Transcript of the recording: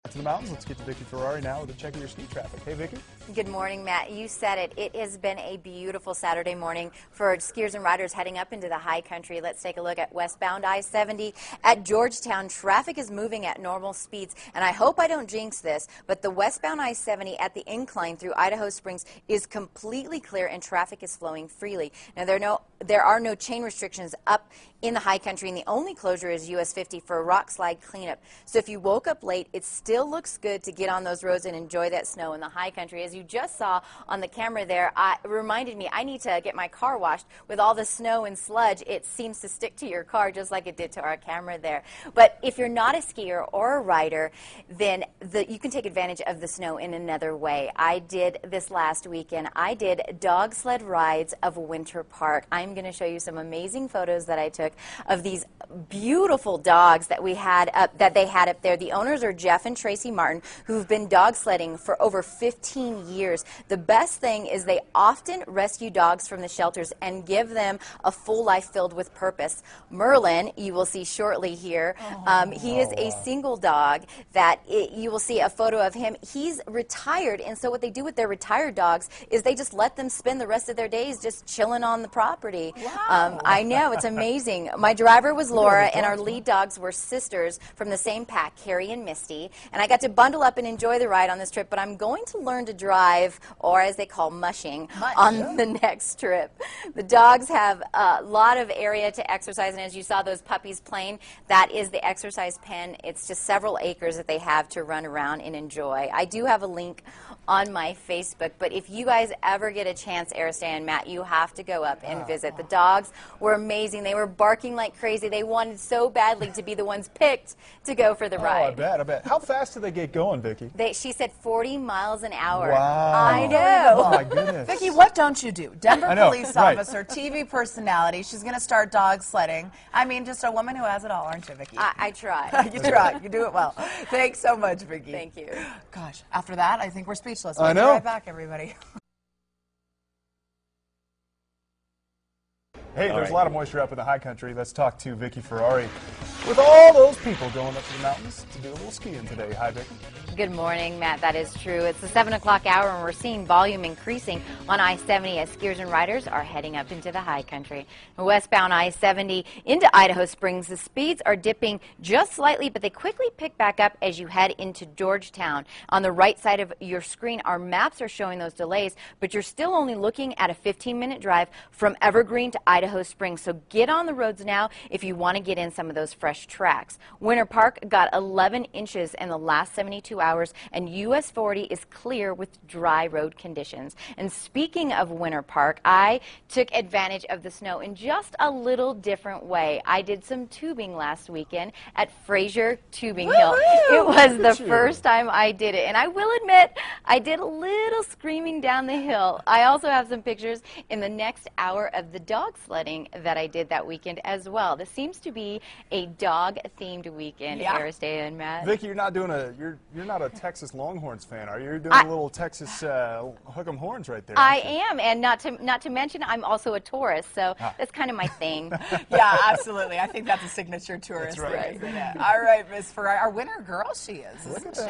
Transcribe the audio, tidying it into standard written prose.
To the mountains, let's get to Vicki Ferrari now with a check of your ski traffic. Hey, Vicki. Good morning, Matt. You said it. It has been a beautiful Saturday morning for skiers and riders heading up into the high country. Let's take a look at westbound I-70 at Georgetown. Traffic is moving at normal speeds, and I hope I don't jinx this, but the westbound I-70 at the incline through Idaho Springs is completely clear and traffic is flowing freely. Now, there are no chain restrictions up in the high country, and the only closure is US 50 for a rock slide cleanup. So if you woke up late, it still looks good to get on those roads and enjoy that snow in the high country. As you just saw on the camera there, it reminded me I need to get my car washed. With all the snow and sludge, it seems to stick to your car just like it did to our camera there. But if you're not a skier or a rider, then you can take advantage of the snow in another way. I did this last weekend. I did dog sled rides of Winter Park. I'm going to show you some amazing photos that I took of these beautiful dogs that they had up there. The owners are Jeff and Tracy Martin, who've been dog sledding for over 15 years. The best thing is they often rescue dogs from the shelters and give them a full life filled with purpose. Merlin, you will see shortly here, he is a single dog that you will see a photo of him. He's retired, and so what they do with their retired dogs is they just let them spend the rest of their days just chilling on the property. Wow. I know, it's amazing. My driver was Laura, and our lead dogs were sisters from the same pack, Carrie and Misty, and I got to bundle up and enjoy the ride on this trip, but I'm going to learn to drive, or as they call mushing, on the next trip. The dogs have a lot of area to exercise, and as you saw those puppies playing, that is the exercise pen. It's just several acres that they have to run around and enjoy. I do have a link on my Facebook, but if you guys ever get a chance, Aristay and Matt, you have to go up and visit. The dogs were amazing. They were barking like crazy. They wanted so badly to be the ones picked to go for the ride. I bet. How fast do they get going, Vicki? She said 40 miles an hour. Wow. I know. Oh, my goodness. Vicki, what don't you do? Denver police officer, TV personality. She's going to start dog sledding. I mean, just a woman who has it all, aren't you, Vicki? I try. You try. You do it well. Thanks so much, Vicki. Thank you. Gosh, after that, I think we're speechless. I know. We'll be right back, everybody. Hey, there's a lot of moisture up in the high country. Let's talk to Vicki Ferrari with all those people going up to the mountains to do a little skiing today. Hi, Vicki. Good morning, Matt. That is true. It's the 7 o'clock hour, and we're seeing volume increasing on I-70 as skiers and riders are heading up into the high country. Westbound I-70 into Idaho Springs, the speeds are dipping just slightly, but they quickly pick back up as you head into Georgetown. On the right side of your screen, our maps are showing those delays, but you're still only looking at a 15-minute drive from Evergreen to Idaho Springs. So get on the roads now if you want to get in some of those fresh tracks. Winter Park got 11 inches in the last 72 hours, and US 40 is clear with dry road conditions. And speaking of Winter Park, I took advantage of the snow in just a little different way. I did some tubing last weekend at Fraser Tubing Hill. It was the first time I did it, and I will admit I did a little screaming down the hill. I also have some pictures in the next hour of the dog sledding that I did that weekend as well. This seems to be a dog-themed weekend, Aristay and Matt. Vicki, you're not not a Texas Longhorns fan, are you? You're doing a little Texas hook 'em horns right there. I am, and not to mention I'm also a tourist, so that's kind of my thing. Yeah, absolutely. I think that's a signature tourist thing. That's right. All right, Miss Ferrari, our winner girl she is, isn't she?